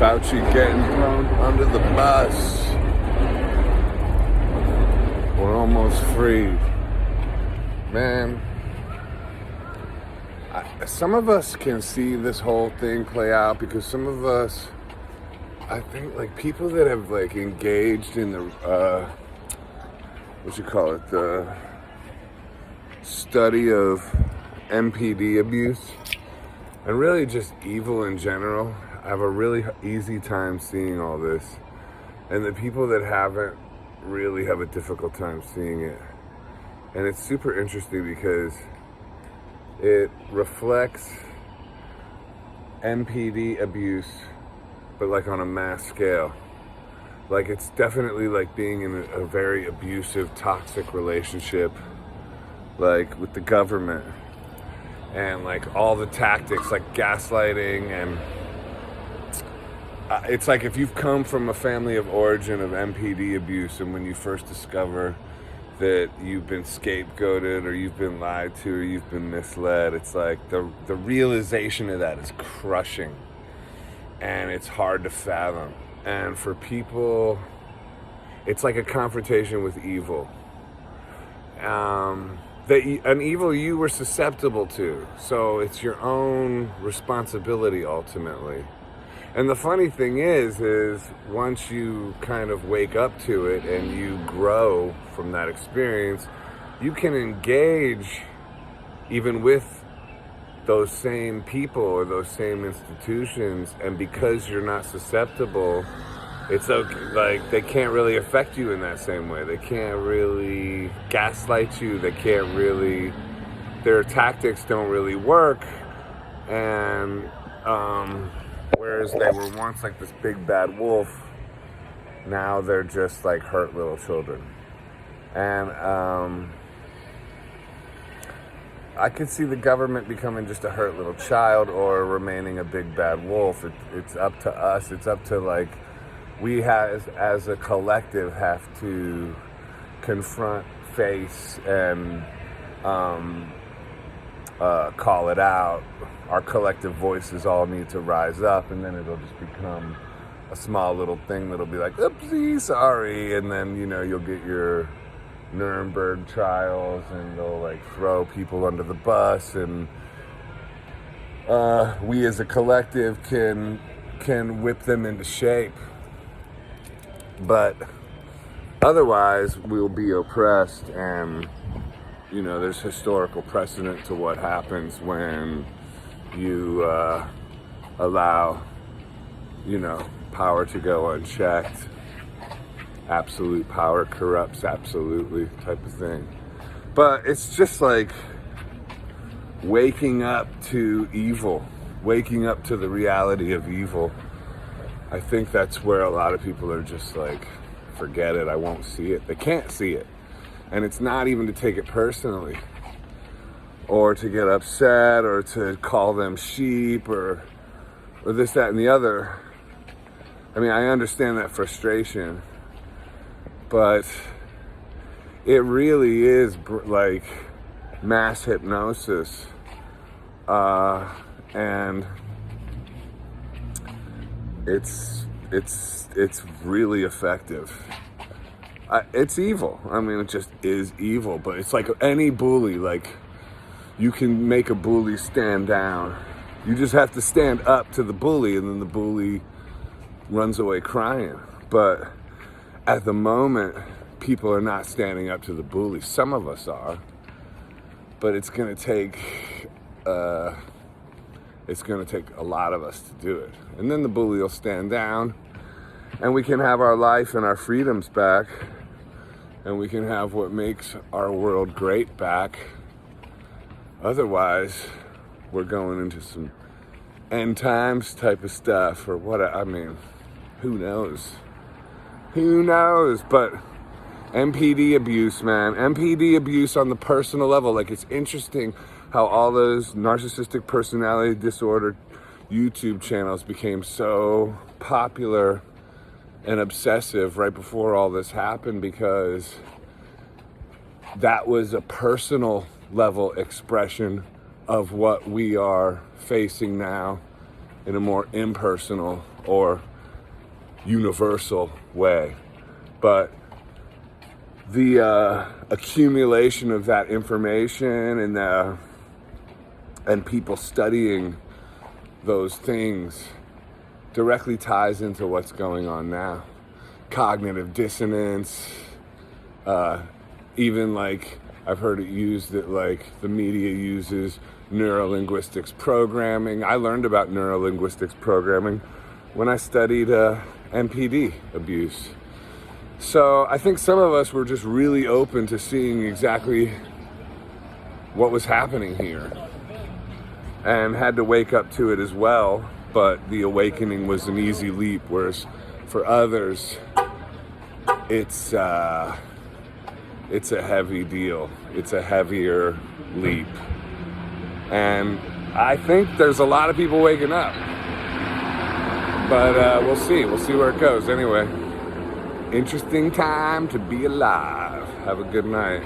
Fauci getting thrown under the bus. We're almost free. Man, some of us can see this whole thing play out because some of us, I think, like people that have like engaged in the, the study of MPD abuse and really just evil in general, I have a really easy time seeing all this. And the people that haven't really have a difficult time seeing it. And it's super interesting because it reflects MPD abuse, but like on a mass scale. Like it's definitely like being in a very abusive, toxic relationship, like with the government, and like all the tactics like gaslighting, and it's like if you've come from a family of origin of MPD abuse, and when you first discover that you've been scapegoated or you've been lied to or you've been misled, it's like the realization of that is crushing and it's hard to fathom. And for people, it's like a confrontation with evil. An evil you were susceptible to, so it's your own responsibility ultimately. And the funny thing is once you kind of wake up to it and you grow from that experience, you can engage even with those same people or those same institutions, and because you're not susceptible, it's okay, like they can't really affect you in that same way. They can't really gaslight you. They can't really, their tactics don't really work. And whereas they were once like this big bad wolf, now they're just like hurt little children. And I could see the government becoming just a hurt little child or remaining a big bad wolf. It's up to us. It's up to like, we have, as a collective, have to confront, face, and call it out. Our collective voices all need to rise up, and then it'll just become a small little thing that'll be like, oopsie, sorry, and then, you know, you'll get your Nuremberg trials, and they'll like throw people under the bus, and we as a collective can whip them into shape. But otherwise, we'll be oppressed, and you know, there's historical precedent to what happens when you allow, you know, power to go unchecked. Absolute power corrupts absolutely, type of thing. But it's just like waking up to evil, waking up to the reality of evil. I think that's where a lot of people are just like, forget it, I won't see it. They can't see it. And it's not even to take it personally, or to get upset, or to call them sheep, or this, that, and the other. I mean, I understand that frustration, but it really is like mass hypnosis, and it's really effective. It's evil. I mean, it just is evil, but it's like any bully. Like, you can make a bully stand down. You just have to stand up to the bully, and then the bully runs away crying. But at the moment, people are not standing up to the bully. Some of us are, but it's going to take a lot of us to do it. And then the bully will stand down, and we can have our life and our freedoms back, and we can have what makes our world great back. Otherwise, we're going into some end times type of stuff, or what, I mean, who knows? Who knows? But MPD abuse, man. MPD abuse on the personal level. Like, it's interesting how all those narcissistic personality disorder YouTube channels became so popular and obsessive right before all this happened, because that was a personal level expression of what we are facing now in a more impersonal or universal way. But the accumulation of that information and people studying those things directly ties into what's going on now. Cognitive dissonance, even like I've heard it used that like the media uses neurolinguistics programming. I learned about neurolinguistics programming when I studied NPD abuse. So I think some of us were just really open to seeing exactly what was happening here and had to wake up to it as well. But the awakening was an easy leap, whereas for others, it's a heavy deal. It's a heavier leap. And I think there's a lot of people waking up. But we'll see. We'll see where it goes. Anyway, interesting time to be alive. Have a good night.